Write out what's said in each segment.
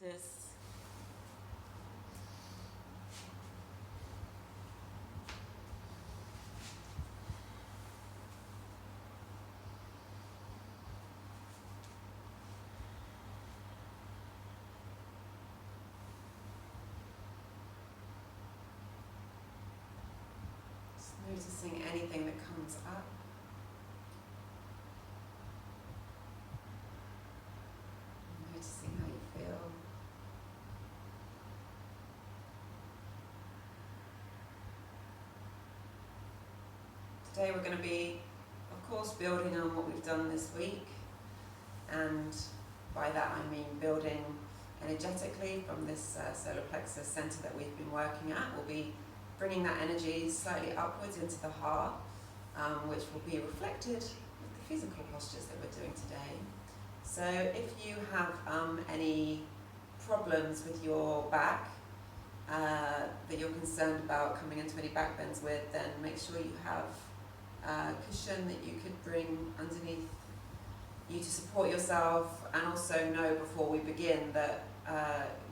practice. Just noticing anything that comes up. Noticing how you feel. Today we're going to be, of course, building on what we've done this week, and by that I mean building energetically from this solar plexus center that we've been working at. We'll be bringing that energy slightly upwards into the heart, which will be reflected with the physical postures that we're doing today. So if you have any problems with your back that you're concerned about coming into any back bends with, then make sure you have a cushion that you could bring underneath you to support yourself, and also know before we begin that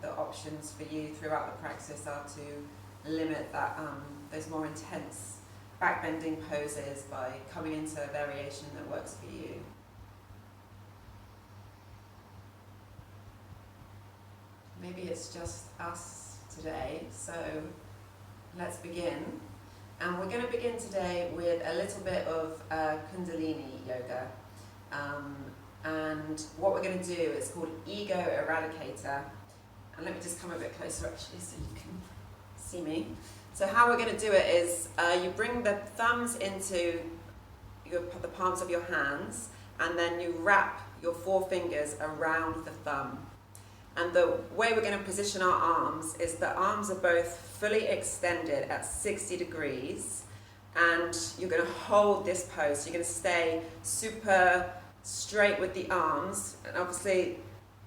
the options for you throughout the practice are to limit that those more intense backbending poses by coming into a variation that works for you. Maybe it's just us today, so let's begin. And we're going to begin today with a little bit of Kundalini yoga. And what we're going to do is called Ego Eradicator. And let me just come a bit closer actually so you can see me. So how we're going to do it is you bring the thumbs into the palms of your hands, and then you wrap your forefingers around the thumb. And the way we're going to position our arms is the arms are both fully extended at 60 degrees, and you're going to hold this pose. So you're going to stay super straight with the arms, and obviously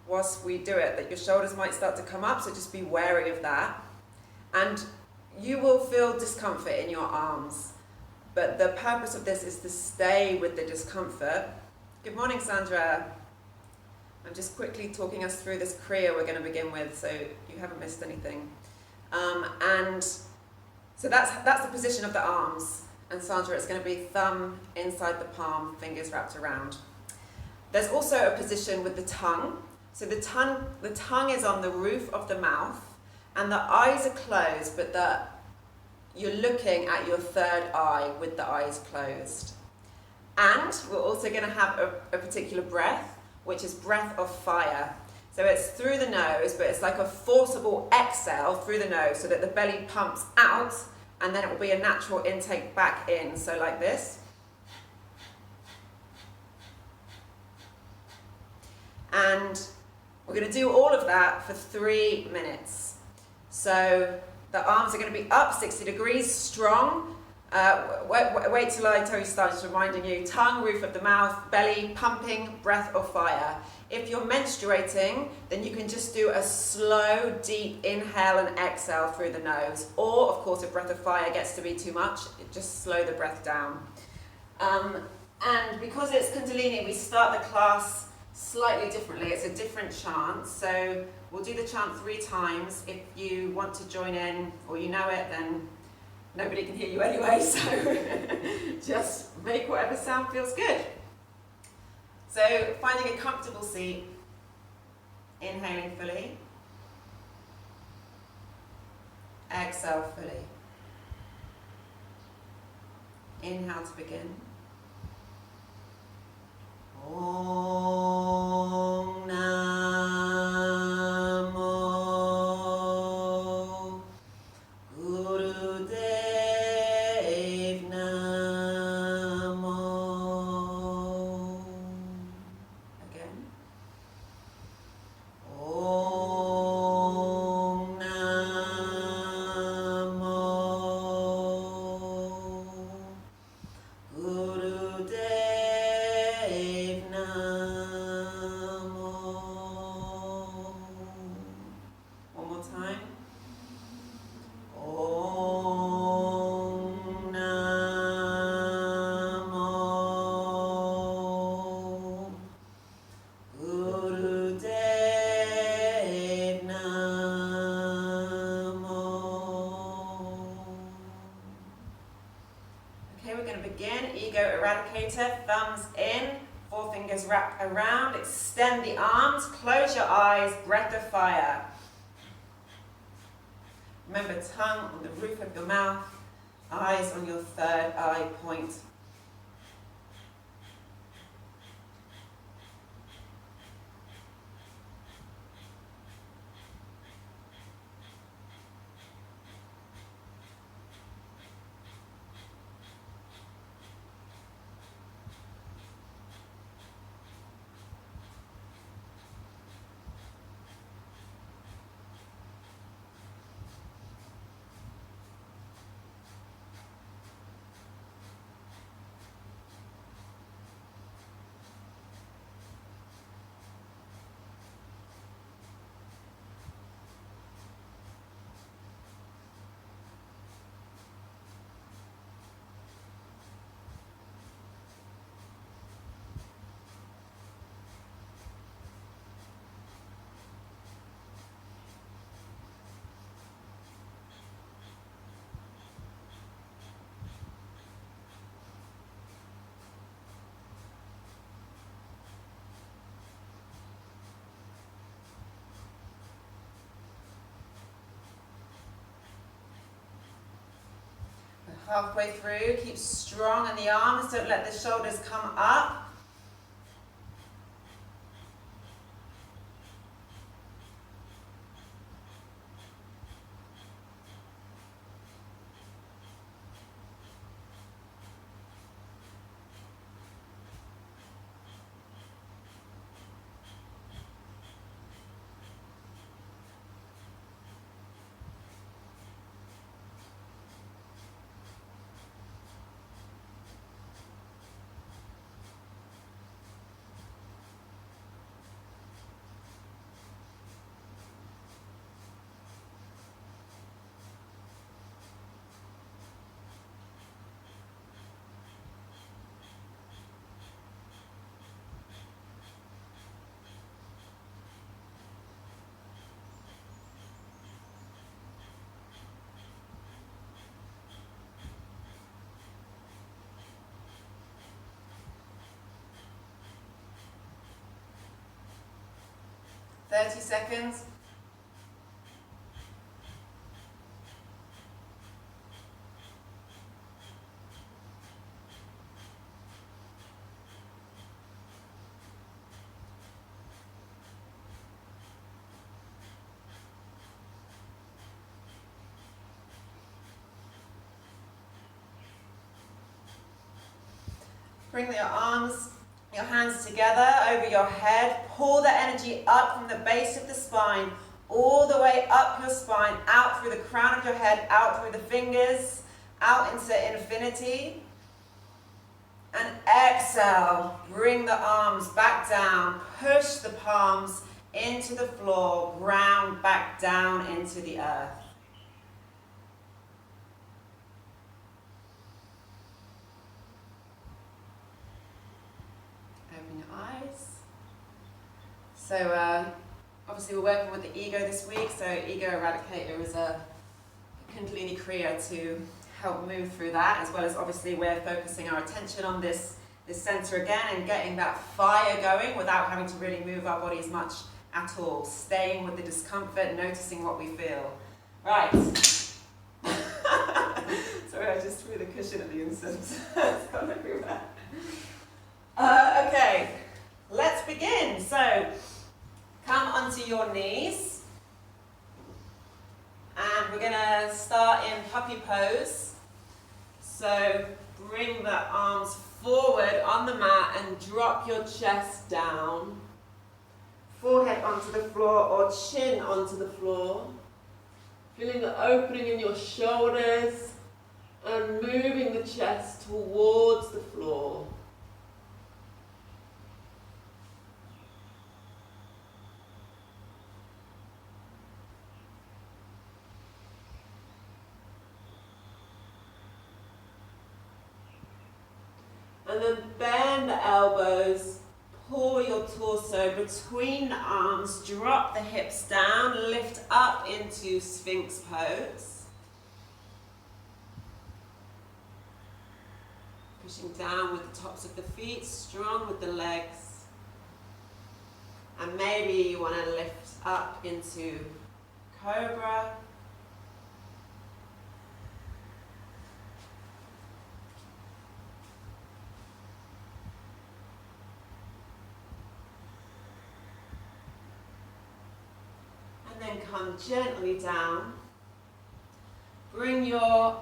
whilst we do it that your shoulders might start to come up, so just be wary of that. And you will feel discomfort in your arms, but the purpose of this is to stay with the discomfort. Good morning, Sandra. I'm just quickly talking us through this kriya we're going to begin with, so you haven't missed anything. And so that's the position of the arms. And Sandra, it's going to be thumb inside the palm, fingers wrapped around. There's also a position with the tongue. So the tongue is on the roof of the mouth, and the eyes are closed, but you're looking at your third eye with the eyes closed. And we're also going to have a particular breath, which is breath of fire. So it's through the nose, but it's like a forcible exhale through the nose so that the belly pumps out, and then it will be a natural intake back in. So like this. And we're going to do all of that for 3 minutes. So the arms are going to be up 60 degrees, strong. Wait till I tell you to start, just reminding you, tongue, roof of the mouth, belly, pumping, breath of fire. If you're menstruating, then you can just do a slow, deep inhale and exhale through the nose. Or, of course, if breath of fire gets to be too much, just slow the breath down. And because it's Kundalini, we start the class slightly differently. It's a different chant. So we'll do the chant 3 times. If you want to join in or you know it, then nobody can hear you anyway, so just make whatever sound feels good. So finding a comfortable seat, inhaling fully, exhale fully. Inhale to begin. Om Namo Guru Dev Namo. Again. Om Namo Guru Dev Namo. ego eradicator. Thumbs in, forefingers wrap around, extend the arms, close your eyes, breath of fire. Remember, tongue on the roof of your mouth, eyes on your third eye point. Halfway through, keep strong in the arms, don't let the shoulders come up. Thirty seconds. Bring your arms, your hands together over your head. Pull the energy up from the base of the spine, all the way up your spine, out through the crown of your head, out through the fingers, out into infinity. And exhale, bring the arms back down, push the palms into the floor, ground back down into the earth. Open your eyes. So obviously we're working with the ego this week, so ego eradicator is a Kundalini Kriya to help move through that, as well as obviously we're focusing our attention on this center again and getting that fire going without having to really move our bodies much at all, staying with the discomfort, noticing what we feel. Right. Sorry, I just threw the cushion at the incense. It's gone everywhere. Okay, let's begin. So come onto your knees. And we're going to start in puppy pose. So bring the arms forward on the mat and drop your chest down. Forehead onto the floor or chin onto the floor. Feeling the opening in your shoulders and moving the chest towards the floor. And then bend the elbows, pull your torso between the arms, drop the hips down, lift up into Sphinx pose. Pushing down with the tops of the feet, strong with the legs. And maybe you want to lift up into cobra. And then come gently down. Bring your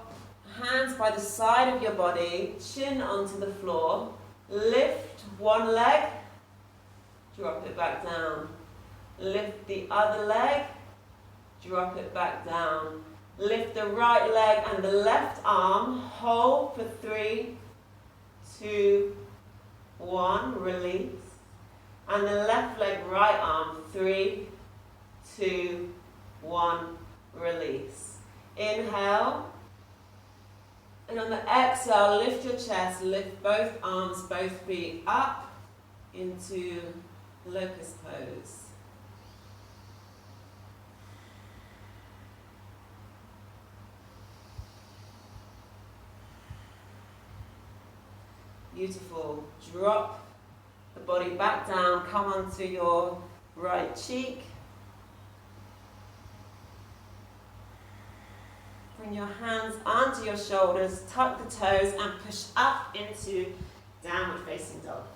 hands by the side of your body, chin onto the floor. Lift one leg, drop it back down. Lift the other leg, drop it back down. Lift the right leg and the left arm, hold for 3, 2, 1, release. And the left leg, right arm, 3, 2, 1, release. Inhale. And on the exhale, lift your chest, lift both arms, both feet up into locust pose. Beautiful. Drop the body back down, come onto your right cheek. Bring your hands onto your shoulders, tuck the toes and push up into downward facing dog.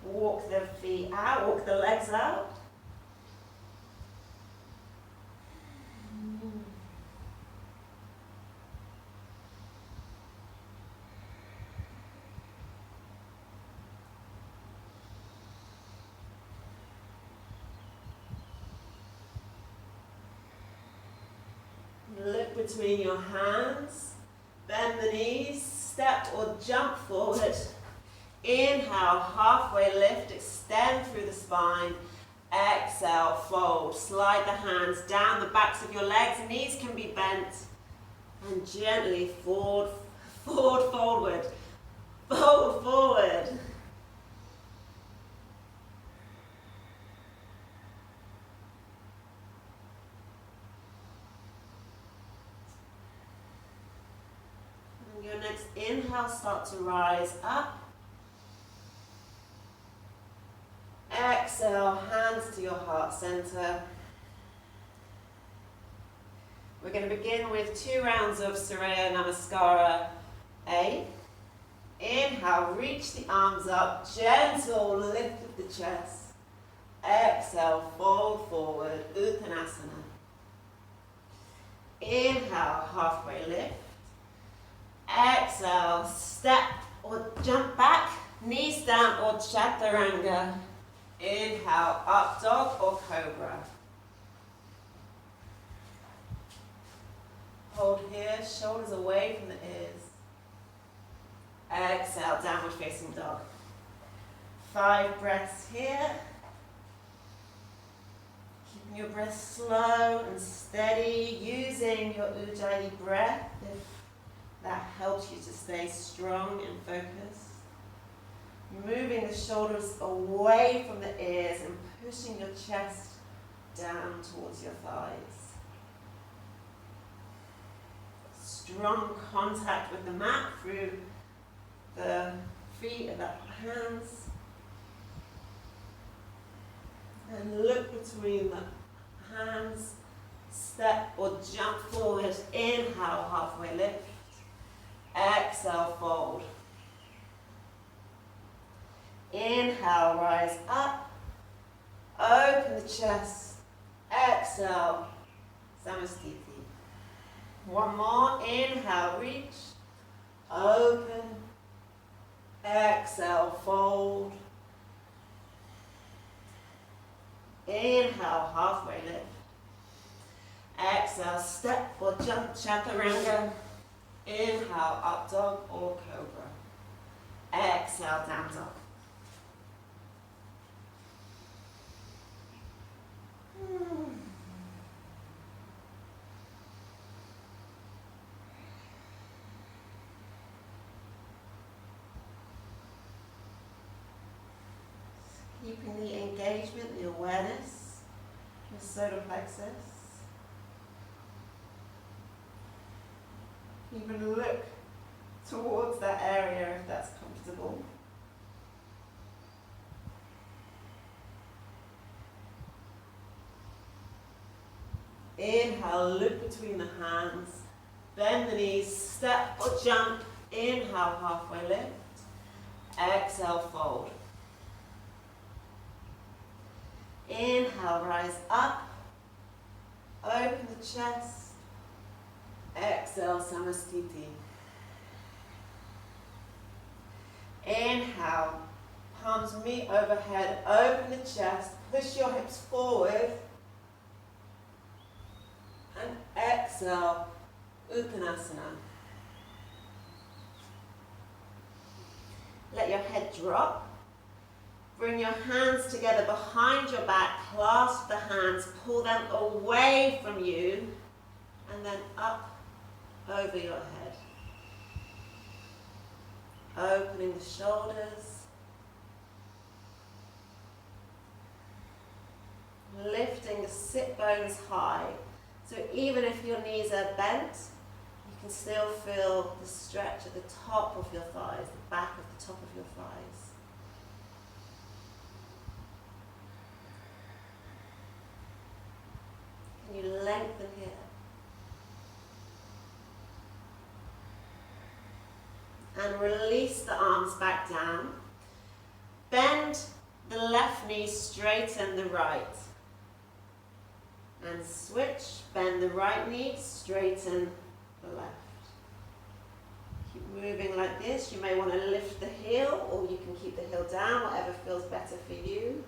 Walk the feet out, walk the legs out. Look between your hands, bend the knees, step or jump forward. Inhale, halfway lift, extend through the spine. Exhale, fold. Slide the hands down the backs of your legs, knees can be bent. And gently forward, forward, forward. Fold forward. Your next inhale, start to rise up. Exhale, hands to your heart center. We're going to begin with 2 rounds of Surya Namaskara A. Inhale, reach the arms up, gentle lift of the chest. Exhale, fold forward, Uttanasana. Inhale, halfway lift. Exhale, step or jump back, knees down or chaturanga. Inhale, up dog or cobra. Hold here, shoulders away from the ears. Exhale, downward facing dog. 5 breaths here. Keeping your breath slow and steady, using your Ujjayi breath if that helps you to stay strong and focused. Moving the shoulders away from the ears and pushing your chest down towards your thighs. Strong contact with the mat through the feet and the hands. And look between the hands. Step or jump forward. Inhale, halfway lift. Exhale, fold. Inhale, rise up. Open the chest. Exhale, Samastiti. One more. Inhale, reach. Open. Exhale, fold. Inhale, halfway lift. Exhale, step or jump, chaturanga. Inhale, up dog or cobra. Exhale, down dog. Keeping the engagement, the awareness, the solar plexus. Even look towards that area if that's comfortable. Inhale, look between the hands. Bend the knees, step or jump. Inhale, halfway lift. Exhale, fold. Inhale, rise up. Open the chest. Exhale, Samastiti. Inhale, palms meet overhead. Open the chest. Push your hips forward. And exhale, Uttanasana. Let your head drop. Bring your hands together behind your back. Clasp the hands. Pull them away from you. And then up over your head. Opening the shoulders. Lifting the sit bones high. So even if your knees are bent, you can still feel the stretch at the top of your thighs, the back of the top of your thighs. Can you lengthen here? And release the arms back down. Bend the left knee, straighten the right. And switch, bend the right knee, straighten the left. Keep moving like this. You may want to lift the heel, or you can keep the heel down, whatever feels better for you.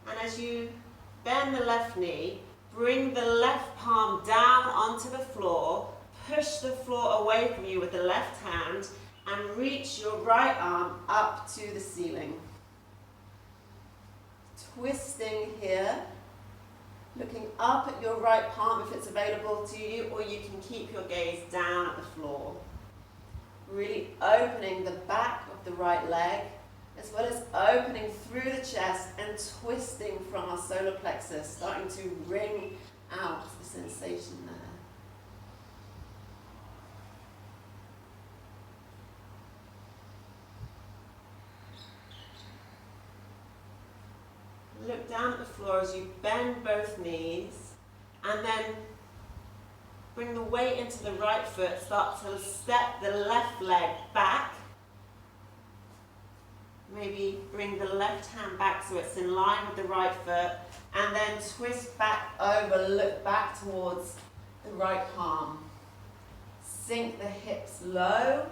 And as you bend the left knee, bring the left palm down onto the floor, push the floor away from you with the left hand, and reach your right arm up to the ceiling. Twisting here, looking up at your right palm if it's available to you, or you can keep your gaze down at the floor. Really opening the back of the right leg, as well as opening through the chest and twisting from our solar plexus, starting to wring out the sensation there. Look down at the floor as you bend both knees, and then bring the weight into the right foot. Start to step the left leg back. Maybe bring the left hand back so it's in line with the right foot, and then twist back over, look back towards the right palm. Sink the hips low,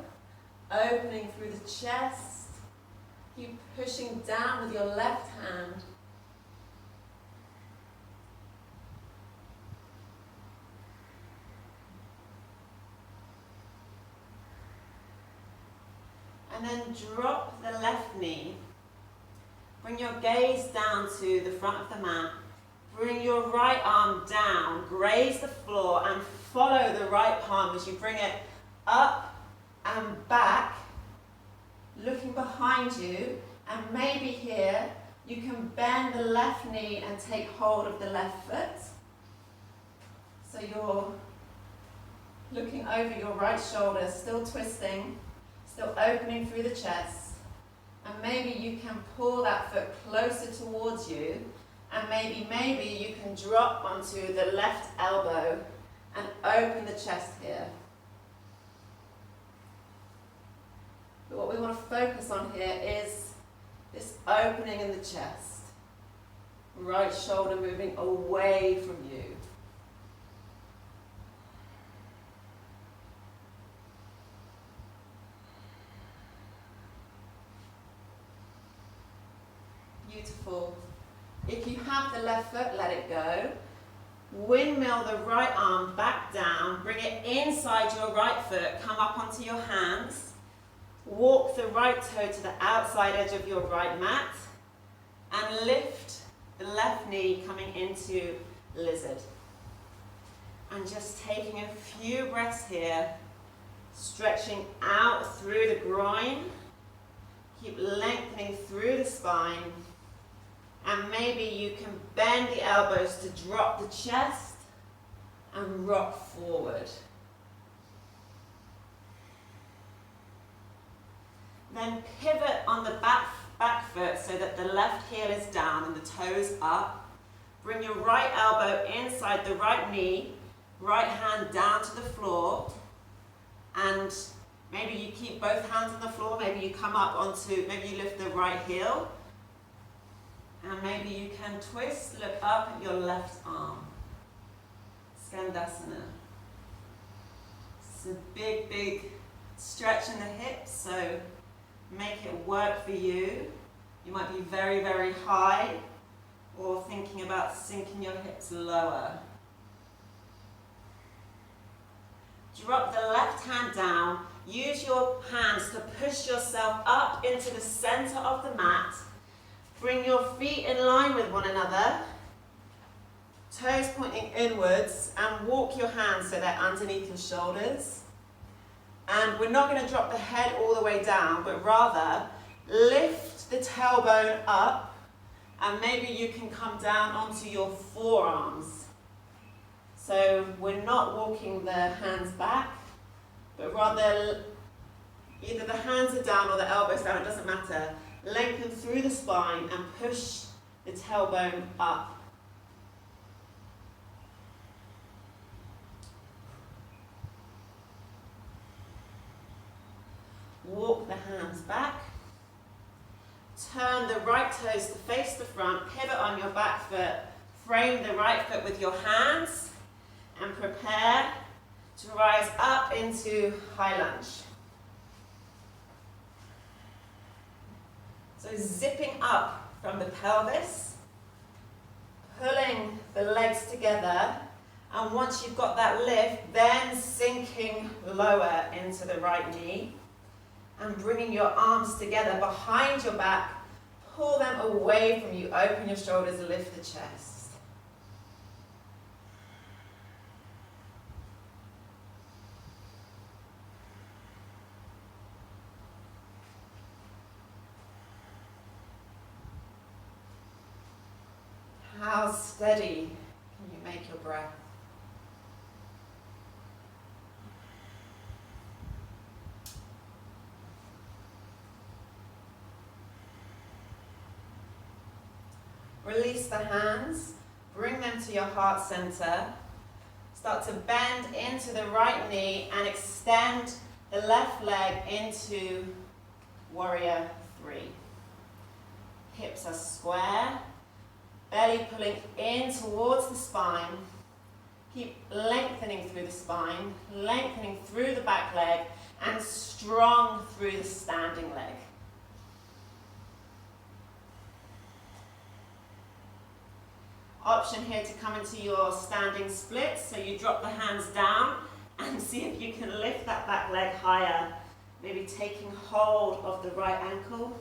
opening through the chest. Keep pushing down with your left hand. And then drop the left knee. Bring your gaze down to the front of the mat. Bring your right arm down, graze the floor, and follow the right palm as you bring it up and back, looking behind you. And maybe here you can bend the left knee and take hold of the left foot. So you're looking over your right shoulder, still twisting. Still opening through the chest, and maybe you can pull that foot closer towards you, and maybe you can drop onto the left elbow and open the chest here. But what we want to focus on here is this opening in the chest. Right shoulder moving away from you. Beautiful. If you have the left foot, let it go. Windmill the right arm back down. Bring it inside your right foot. Come up onto your hands. Walk the right toe to the outside edge of your right mat. And lift the left knee coming into lizard. And just taking a few breaths here. Stretching out through the groin. Keep lengthening through the spine. And maybe you can bend the elbows to drop the chest and rock forward. Then pivot on the back foot so that the left heel is down and the toes up. Bring your right elbow inside the right knee, right hand down to the floor, and maybe you keep both hands on the floor, maybe you come up onto, maybe you lift the right heel, and maybe you can twist, look up at your left arm. Skandasana. It's a big, big stretch in the hips, so make it work for you. You might be very, very high, or thinking about sinking your hips lower. Drop the left hand down. Use your hands to push yourself up into the center of the mat. Bring your feet in line with one another. Toes pointing inwards, and walk your hands so they're underneath your shoulders. And we're not going to drop the head all the way down, but rather lift the tailbone up, and maybe you can come down onto your forearms. So we're not walking the hands back, but rather either the hands are down or the elbows down, it doesn't matter. Lengthen through the spine and push the tailbone up. Walk the hands back. Turn the right toes to face the front. Pivot on your back foot. Frame the right foot with your hands. And prepare to rise up into high lunge. So zipping up from the pelvis. Pulling the legs together. And once you've got that lift, then sinking lower into the right knee. And bringing your arms together behind your back, pull them away from you, open your shoulders, lift the chest. How steady can you make your breath? Release the hands, bring them to your heart center. Start to bend into the right knee and extend the left leg into warrior 3. Hips are square, belly pulling in towards the spine. Keep lengthening through the spine, lengthening through the back leg, and strong through the standing leg. Option here to come into your standing split, so you drop the hands down and see if you can lift that back leg higher, maybe taking hold of the right ankle.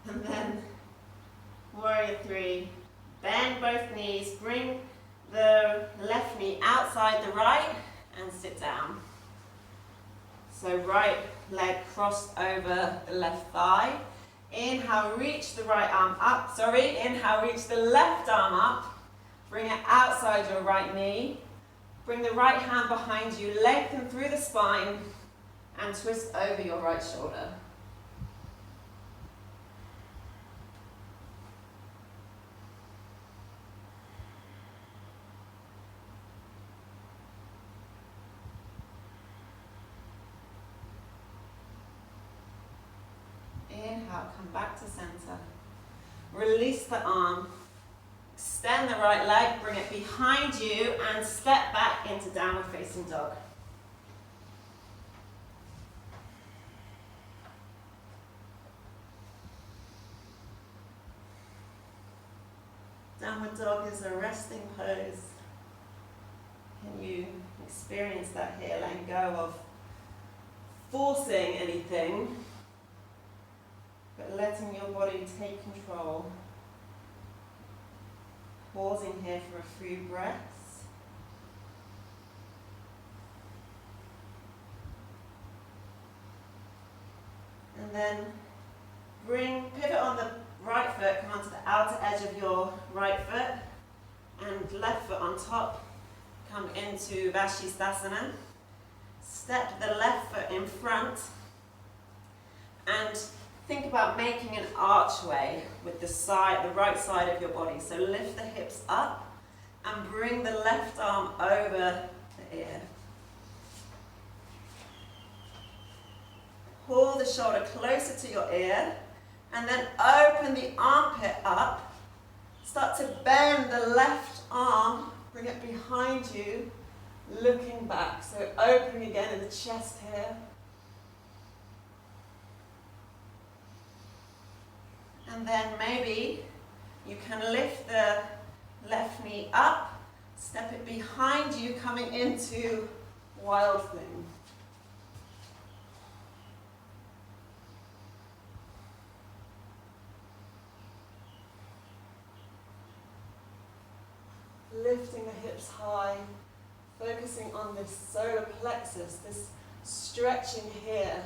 And then warrior 3, bend both knees, bring the left knee outside the right and sit down. So right leg crossed over the left thigh. Inhale, reach the right arm up. Inhale, reach the left arm up. Bring it outside your right knee. Bring the right hand behind you, lengthen through the spine, and twist over your right shoulder. Inhale, come back to center. Release the arm. Extend the right leg, bring it behind you, and step back into downward facing dog. Downward dog is a resting pose. Can you experience that here, letting go of forcing anything, but letting your body take control. Pausing here for a few breaths. And then pivot on the right foot, come onto the outer edge of your right foot, and left foot on top, come into Vashisthasana. Step the left foot in front, and think about making an archway with the right side of your body. So lift the hips up, and bring the left arm over the ear. Pull the shoulder closer to your ear, and then open the armpit up. Start to bend the left arm, bring it behind you, looking back. So opening again in the chest here. And then maybe you can lift the left knee up, step it behind you, coming into Wild Thing. Lifting the hips high, focusing on this solar plexus, this stretching here.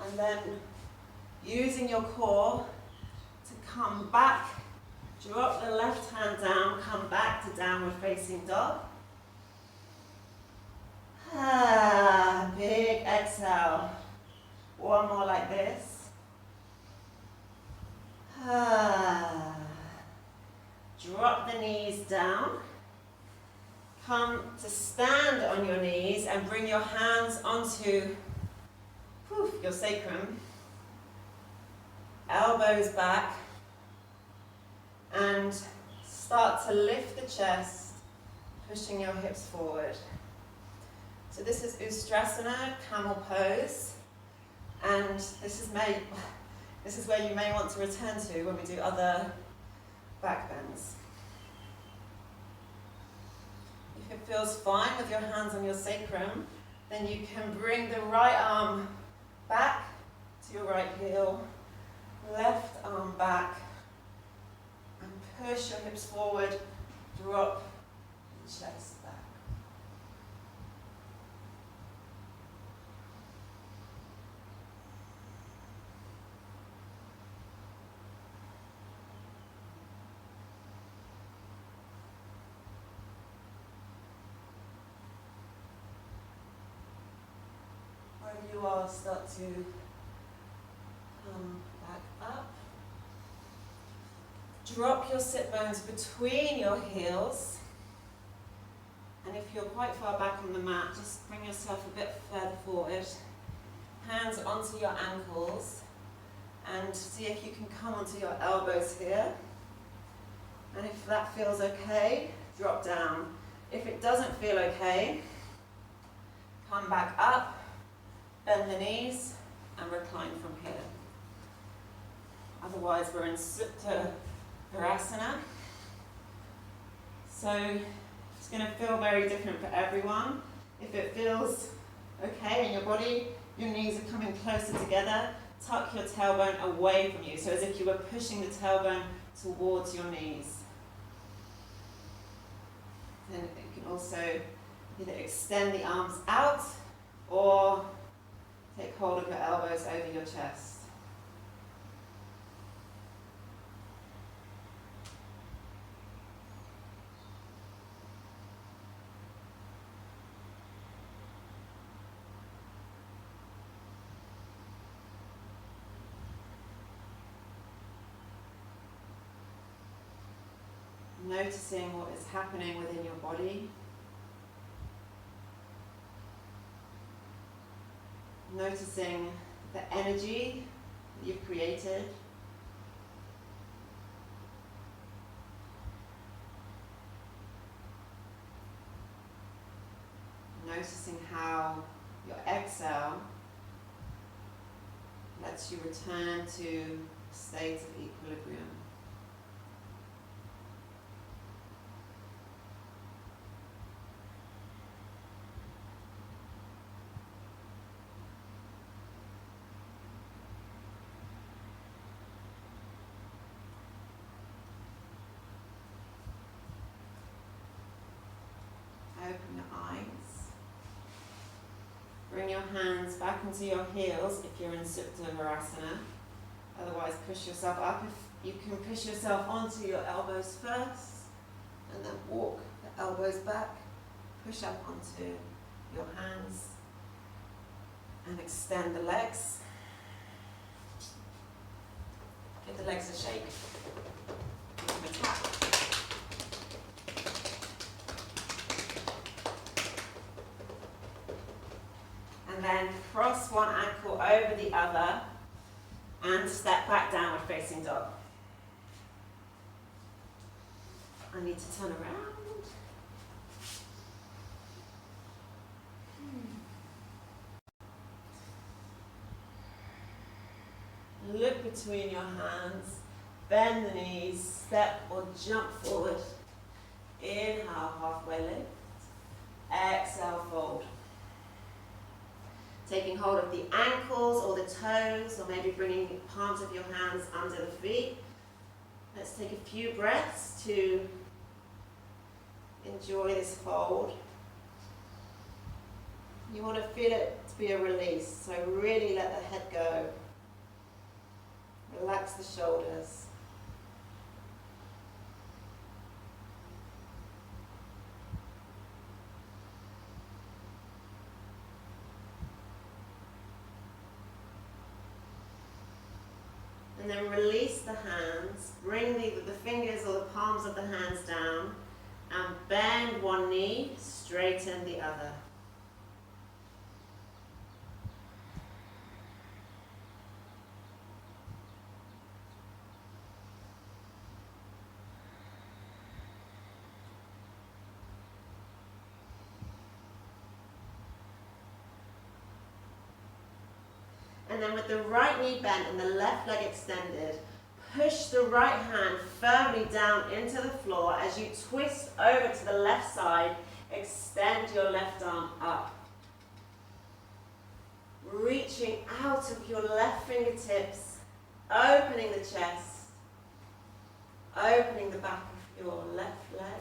And then using your core to come back, drop the left hand down, come back to downward facing dog. Big exhale. One more like this. Drop the knees down. Come to stand on your knees and bring your hands onto your sacrum. Elbows back. And start to lift the chest, pushing your hips forward. So this is Ustrasana, camel pose. And this is where you may want to return to when we do other back bends. If it feels fine with your hands on your sacrum, then you can bring the right arm back to your right heel, left arm back, and push your hips forward, drop the chest back. You all start to come back up. Drop your sit bones between your heels. And if you're quite far back on the mat, just bring yourself a bit further forward. Hands onto your ankles. And see if you can come onto your elbows here. And if that feels okay, drop down. If it doesn't feel okay, come back up. Bend the knees and recline from here. Otherwise, we're in Supta Virasana. So it's going to feel very different for everyone. If it feels okay in your body, your knees are coming closer together, tuck your tailbone away from you, so as if you were pushing the tailbone towards your knees. Then you can also either extend the arms out or take hold of your elbows over your chest. Noticing what is happening within your body. Noticing the energy that you've created. Noticing how your exhale lets you return to a state of equilibrium. Open your eyes. Bring your hands back into your heels if you're in Supta Virasana. Otherwise, push yourself up. If you can push yourself onto your elbows first, and then walk the elbows back. Push up onto your hands, and extend the legs. Give the legs a shake. Give a tap. And then cross one ankle over the other and step back downward facing dog. I need to turn around. Look between your hands, bend the knees, step or jump forward. Inhale, halfway lift. Exhale, fold. Taking hold of the ankles or the toes, or maybe bringing the palms of your hands under the feet. Let's take a few breaths to enjoy this fold. You want to feel it to be a release, so really let the head go. Relax the shoulders. And then release the hands. Bring the fingers or the palms of the hands down and bend one knee, straighten the other. And then with the right knee bent and the left leg extended, push the right hand firmly down into the floor as you twist over to the left side. Extend your left arm up. Reaching out of your left fingertips, opening the chest, opening the back of your left leg.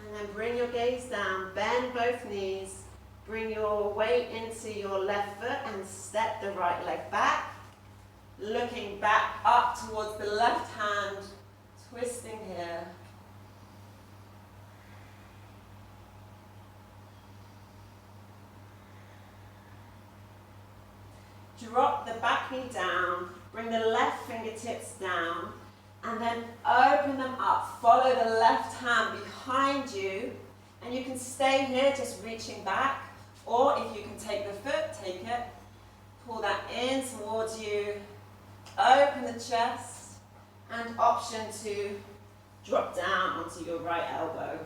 And then bring your gaze down, bend both knees, bring your weight into your left foot and step the right leg back. Looking back up towards the left hand, twisting here. Drop the back knee down, bring the left fingertips down, and then open them up. Follow the left hand behind you, and you can stay here just reaching back, or if you can take the foot, take it, pull that in towards you, open the chest, and option to drop down onto your right elbow.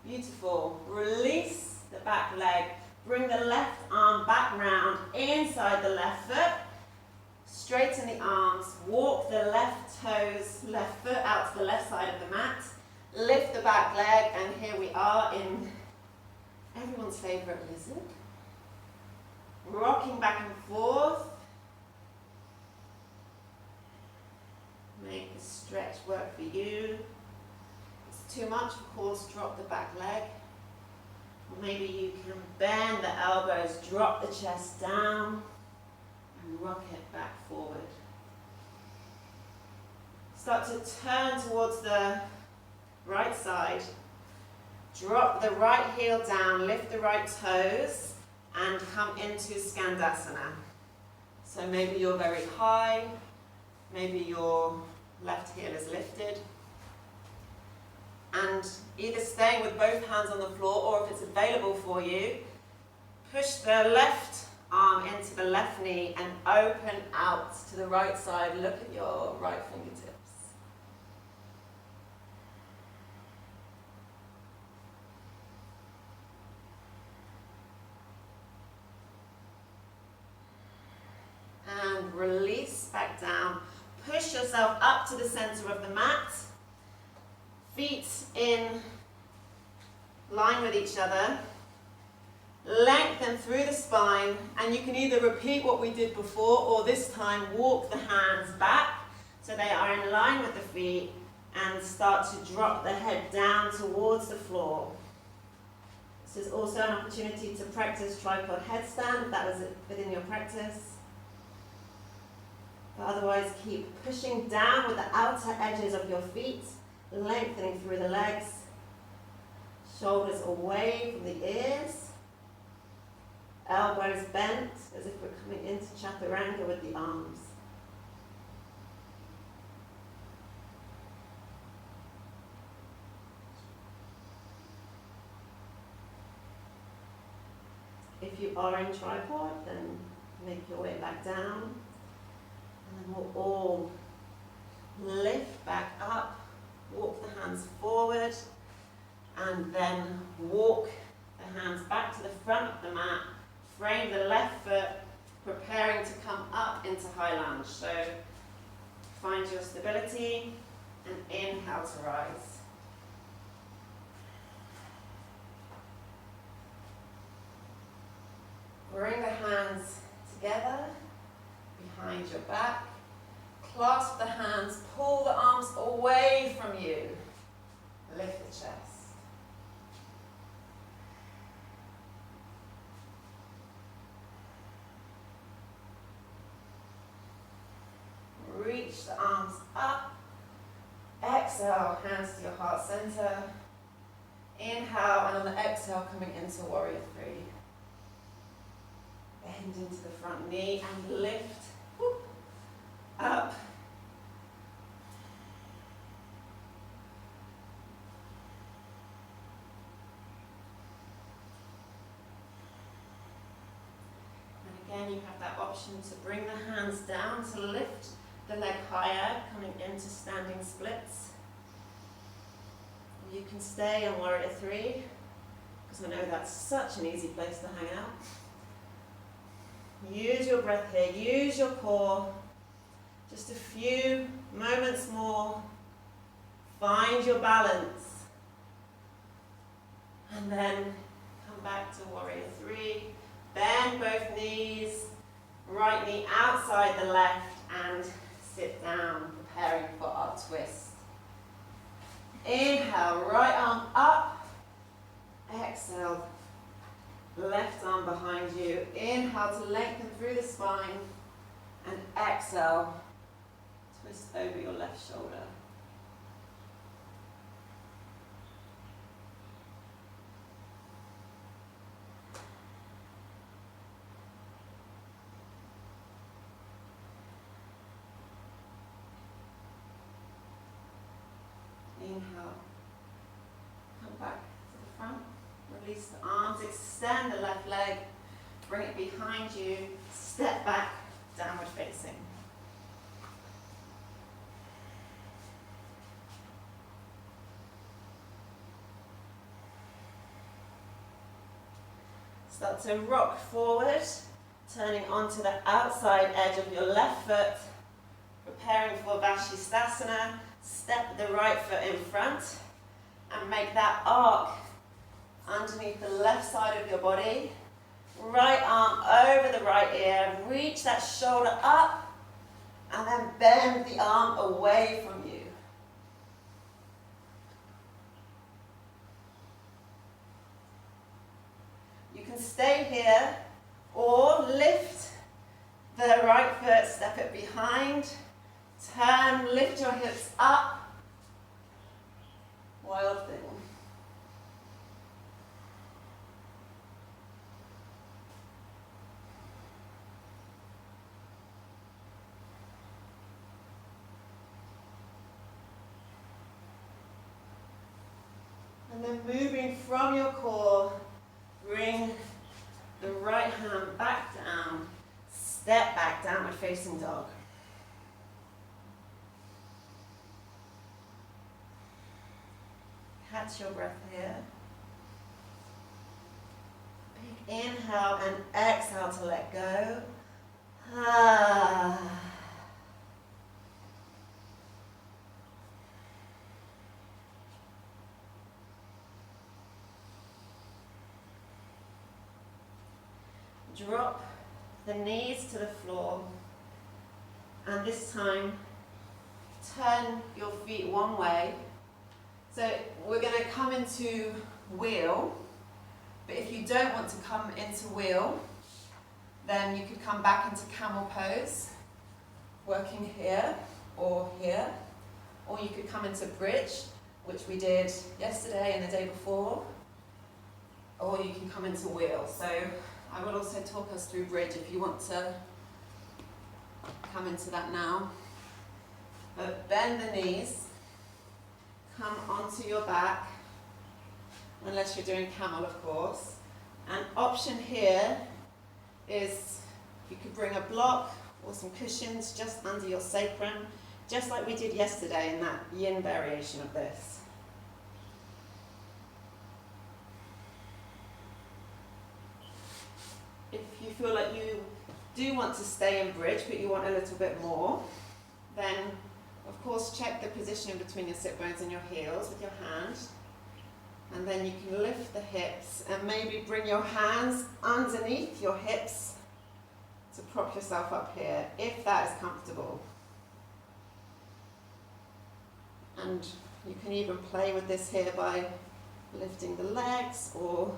Beautiful. Release the back leg. Bring the left arm back round inside the left foot. Straighten the arms. Walk the left toes, left foot out to the left side of the mat. Lift the back leg, and here we are in everyone's favourite lizard. Rocking back and forth. Make the stretch work for you. Too much, of course, drop the back leg. Or maybe you can bend the elbows, drop the chest down, and rock it back forward. Start to turn towards the right side. Drop the right heel down, lift the right toes, and come into Skandasana. So maybe you're very high, maybe your left heel is lifted. And either staying with both hands on the floor, or if it's available for you, push the left arm into the left knee and open out to the right side. Look at your right fingertips. And release back down. push yourself up to the center of the mat. Feet in line with each other. Lengthen through the spine, and you can either repeat what we did before or this time walk the hands back so they are in line with the feet and start to drop the head down towards the floor. This is also an opportunity to practice tripod headstand if that was within your practice. But otherwise, keep pushing down with the outer edges of your feet, lengthening through the legs, shoulders away from the ears. Elbows bent as if we're coming into chaturanga with the arms. If you are in tripod, then make your way back down. And then we'll all lift back up, walk the hands forward, and then walk the hands back to the front of the mat. Frame the left foot, preparing to come up into high lunge. So find your stability and inhale to rise. Bring the hands together behind your back. Clasp the hands, pull the arms away from you. Lift the chest. Reach the arms up. Exhale, hands to your heart center. Inhale, and on the exhale, coming into warrior three. Bend into the front knee and lift up. And again, you have that option to bring the hands down to lift the leg higher, coming into standing splits. You can stay on warrior three, because I know that's such an easy place to hang out. Use your breath here, use your core. Just a few moments more. Find your balance. And then come back to warrior three. Bend both knees, right knee outside the left, and sit down, preparing for our twist. Inhale, right arm up. Exhale, left arm behind you. Inhale to lengthen through the spine. And exhale, twist over your left shoulder. Inhale, come back to the front, release the arms, extend the left leg, bring it behind you, step back, downward facing. Start to rock forward, turning onto the outside edge of your left foot, preparing for Vashisthasana. Step the right foot in front and make that arc underneath the left side of your body. Right arm over the right ear, reach that shoulder up and then bend the arm away from you. You can stay here or lift the right foot, step it behind. Turn, lift your hips up. Wild thing. And then moving from your core, bring the right hand back down. Step back, downward facing dog. Catch your breath here. Big inhale and exhale to let go. drop the knees to the floor, and this time turn your feet one way. So we're going to come into wheel, but if you don't want to come into wheel, then you could come back into camel pose, working here, or you could come into bridge, which we did yesterday and the day before, or you can come into wheel. So I will also talk us through bridge if you want to come into that now. But bend the knees, come onto your back, unless you're doing camel, of course. An option here is you could bring a block or some cushions just under your sacrum, just like we did yesterday in that yin variation of this. If you feel like you do want to stay in bridge, but you want a little bit more, then of course check the position between your sit bones and your heels with your hand. And then you can lift the hips and maybe bring your hands underneath your hips to prop yourself up here, if that is comfortable. And you can even play with this here by lifting the legs or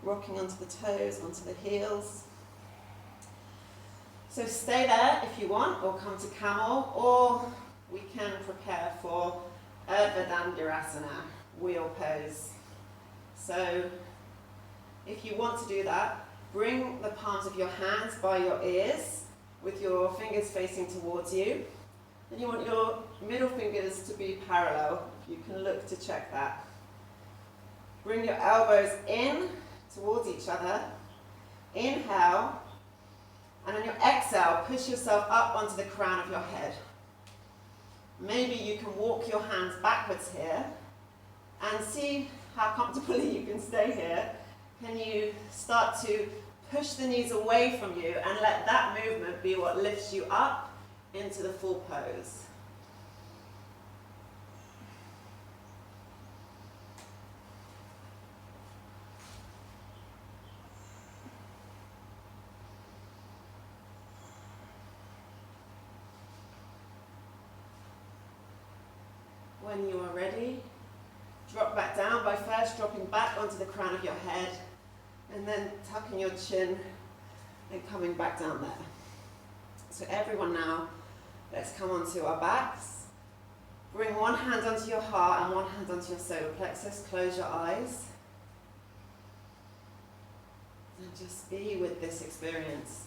rocking onto the toes, onto the heels. So stay there if you want, or come to camel, or we can prepare for Urdhva Dhanurasana, wheel pose. So if you want to do that, bring the palms of your hands by your ears with your fingers facing towards you. And you want your middle fingers to be parallel. You can look to check that. Bring your elbows in towards each other. Inhale. And on your exhale, push yourself up onto the crown of your head. Maybe you can walk your hands backwards here and see how comfortably you can stay here. Can you start to push the knees away from you and let that movement be what lifts you up into the full pose. When you are ready, drop back down by first dropping back onto the crown of your head and then tucking your chin and coming back down there. So everyone now, let's come onto our backs. Bring one hand onto your heart and one hand onto your solar plexus. Close your eyes. And just be with this experience.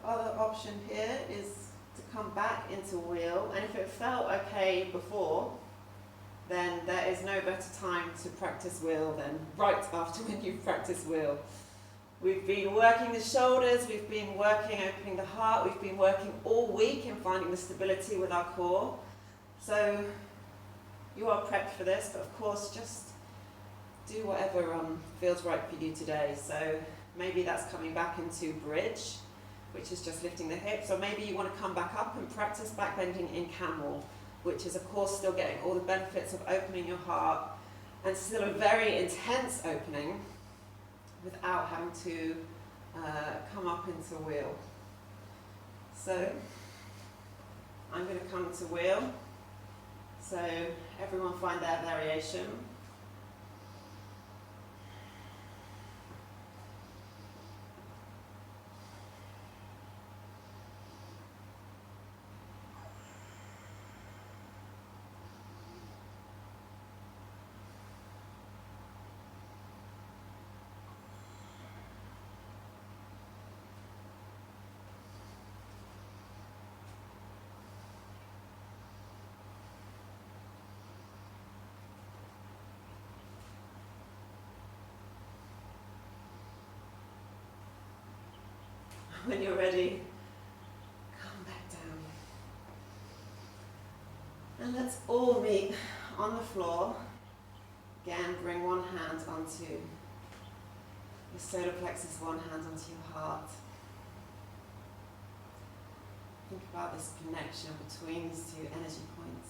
Other option here is to come back into wheel, and if it felt okay before, then there is no better time to practice wheel than right after when you practice wheel. We've been working the shoulders, we've been working opening the heart, we've been working all week in finding the stability with our core. So you are prepped for this, but of course just do whatever feels right for you today. So maybe that's coming back into bridge, which is just lifting the hips, or maybe you want to come back up and practice back bending in camel, which is of course still getting all the benefits of opening your heart and still a very intense opening without having to come up into wheel. So I'm going to come to wheel, so everyone find their variation. When you're ready, come back down. And let's all meet on the floor. Again, bring one hand onto your solar plexus, one hand onto your heart. Think about this connection between these two energy points.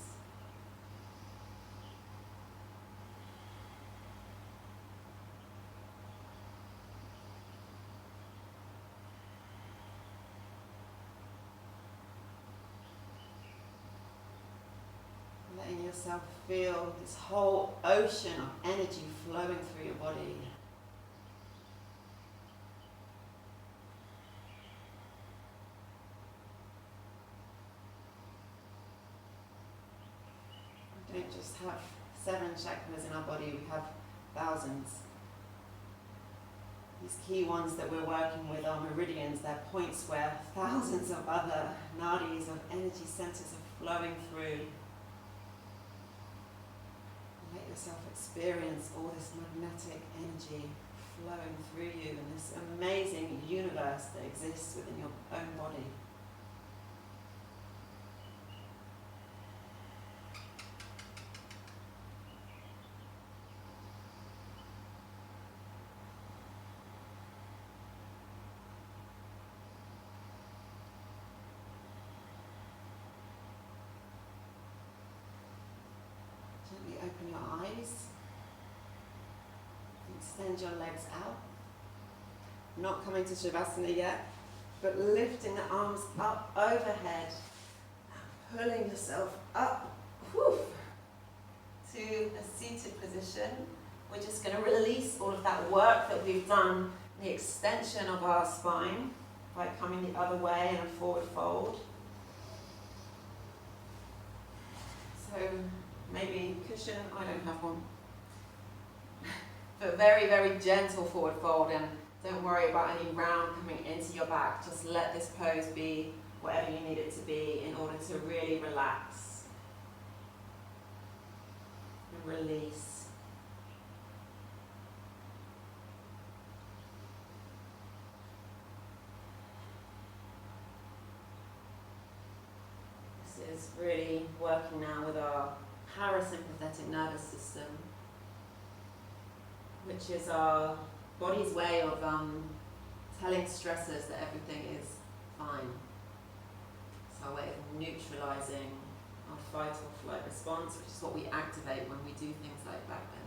Letting yourself feel this whole ocean of energy flowing through your body. We don't just have 7 chakras in our body, we have thousands. These key ones that we're working with are meridians. They're points where thousands of other nadis, of energy centers, are flowing through. Let yourself experience all this magnetic energy flowing through you in this amazing universe that exists within your own body. Gently open your eyes. Extend your legs out. Not coming to Shavasana yet, but lifting the arms up overhead. Pulling yourself up to a seated position. We're just going to release all of that work that we've done, the extension of our spine, by coming the other way in a forward fold. So maybe cushion, I don't have one. But very, very gentle forward fold, and don't worry about any round coming into your back. Just let this pose be whatever you need it to be in order to really relax and release. This is really working now with our parasympathetic nervous system, which is our body's way of telling stressors that everything is fine. It's our way of neutralizing our fight or flight response, which is what we activate when we do things like back bend.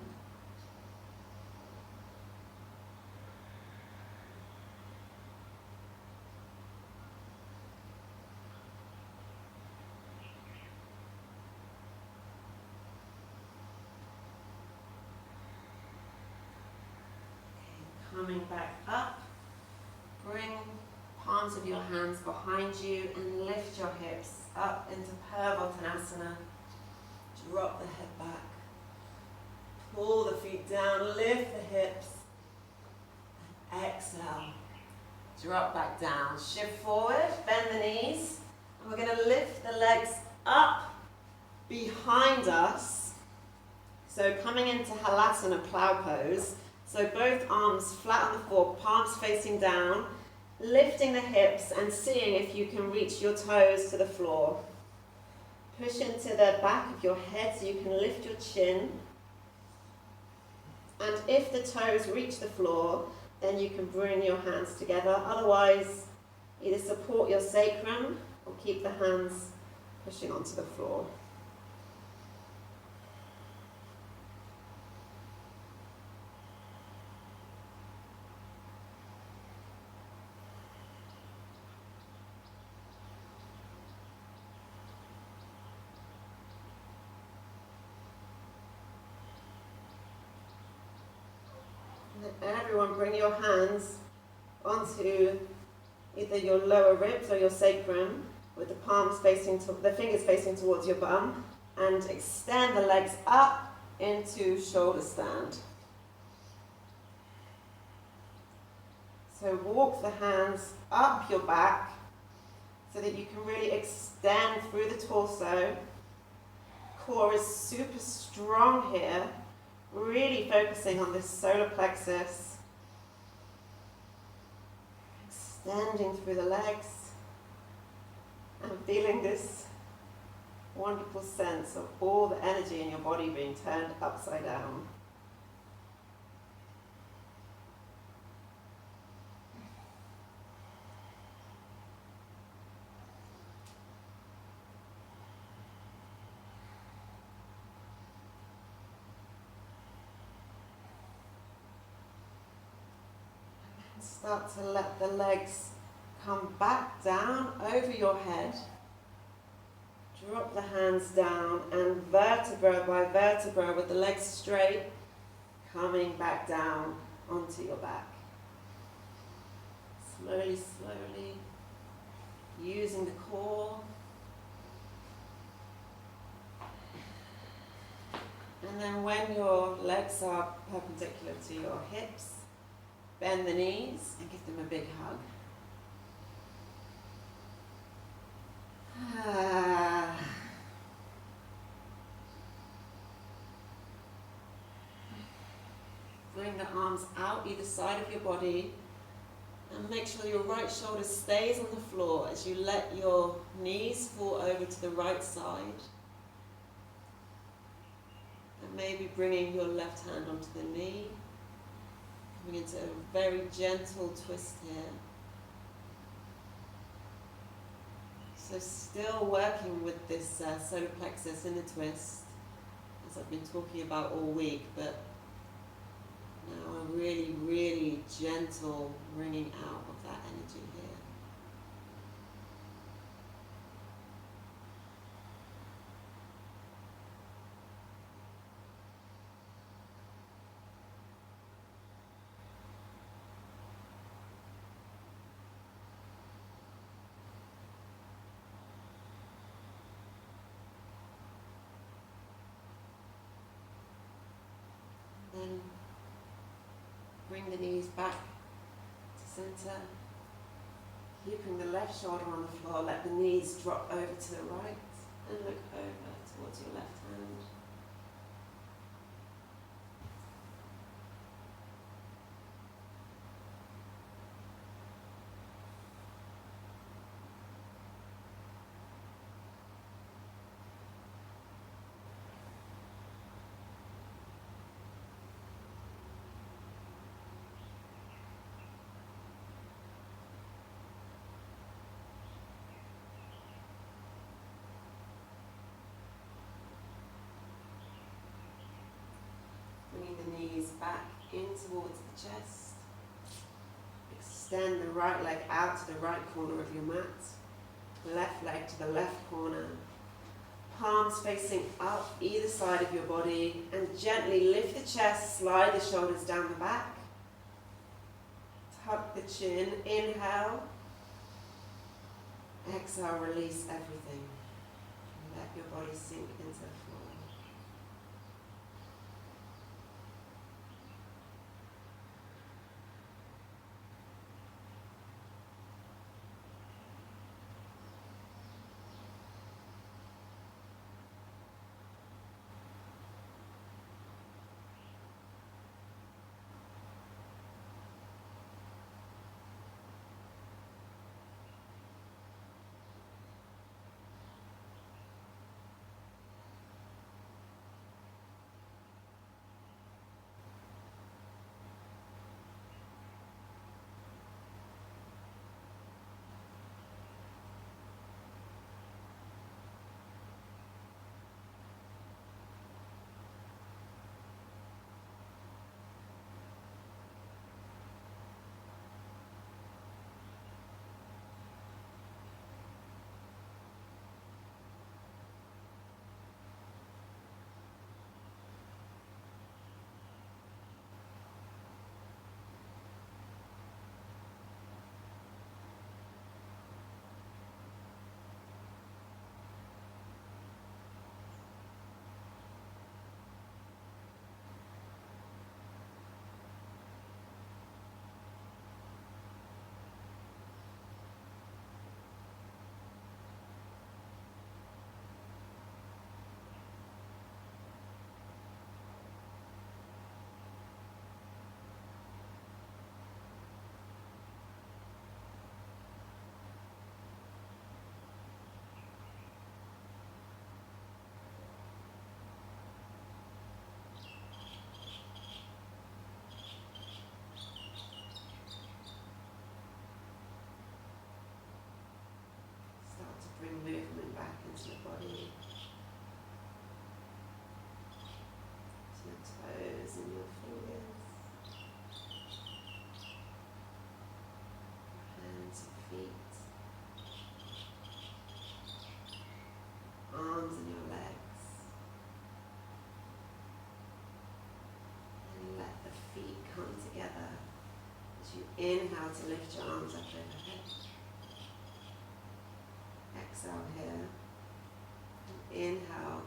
Coming back up, bring palms of your hands behind you and lift your hips up into Purvottanasana. Drop the head back, pull the feet down, lift the hips, and exhale. Drop back down, shift forward, bend the knees, and we're going to lift the legs up behind us. So coming into Halasana, plow pose. So both arms flat on the floor, palms facing down, lifting the hips and seeing if you can reach your toes to the floor. Push into the back of your head so you can lift your chin. And if the toes reach the floor, then you can bring your hands together. Otherwise, either support your sacrum or keep the hands pushing onto the floor. And everyone bring your hands onto either your lower ribs or your sacrum with the palms facing, the fingers facing towards your bum, and extend the legs up into shoulder stand. So walk the hands up your back so that you can really extend through the torso. Core is super strong here. Really focusing on this solar plexus. Extending through the legs and feeling this wonderful sense of all the energy in your body being turned upside down. Start to let the legs come back down over your head. Drop the hands down and vertebra by vertebra with the legs straight, coming back down onto your back. Slowly, slowly, using the core. And then when your legs are perpendicular to your hips, bend the knees and give them a big hug. Bring the arms out either side of your body and make sure your right shoulder stays on the floor as you let your knees fall over to the right side. And maybe bringing your left hand onto the knee. Coming into a very gentle twist here. So still working with this solar plexus in the twist, as I've been talking about all week, but now a really, really gentle bringing out of that energy here. Then bring the knees back to center, keeping the left shoulder on the floor. Let the knees drop over to the right and look over towards your left hand. Bringing the knees back in towards the chest. Extend the right leg out to the right corner of your mat. Left leg to the left corner. Palms facing up either side of your body. And gently lift the chest, slide the shoulders down the back. Tuck the chin, inhale. Exhale, release everything. Let your body sink into the floor. Inhale to lift your arms up overhead. Exhale here. Inhale.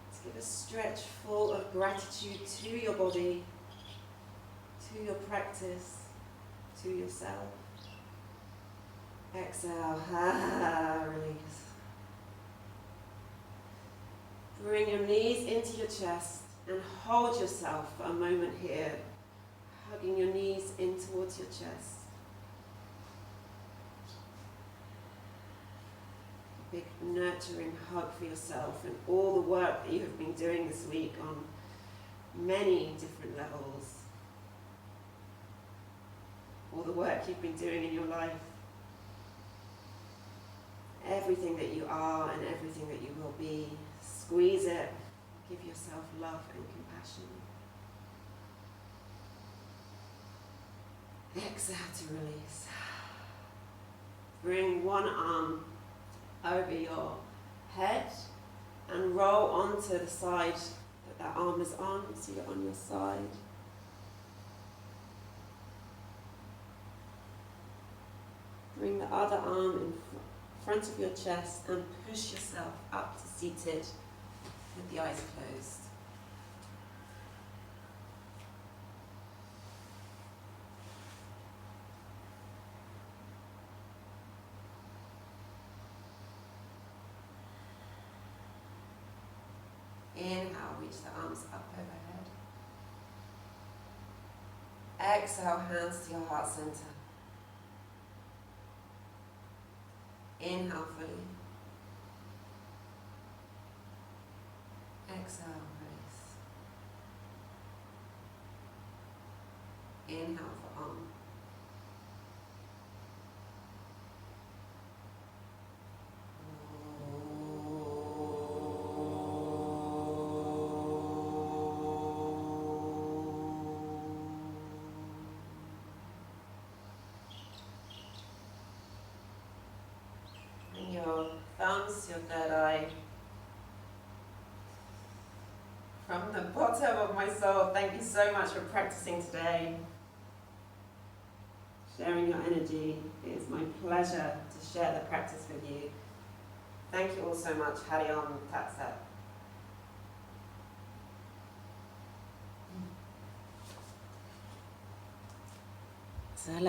Let's give a stretch full of gratitude to your body, to your practice, to yourself. Exhale, release. Bring your knees into your chest and hold yourself for a moment here, hugging your knees in towards your chest. A big nurturing hug for yourself and all the work that you have been doing this week on many different levels. All the work you've been doing in your life. Everything that you are and everything that you will be. Squeeze it. Give yourself love and compassion. Exhale to release. Bring one arm over your head and roll onto the side that arm is on, so you're on your side. Bring the other arm in front of your chest and push yourself up to seated with the eyes closed. Inhale, reach the arms up overhead. Exhale, hands to your heart center. Inhale fully. Exhale, release. Inhale for arm. Bring your thumbs to your third eye. From the bottom of my soul, thank you so much for practicing today. Sharing your energy. It is my pleasure to share the practice with you. Thank you all so much. Hari Om Tat Sat. So let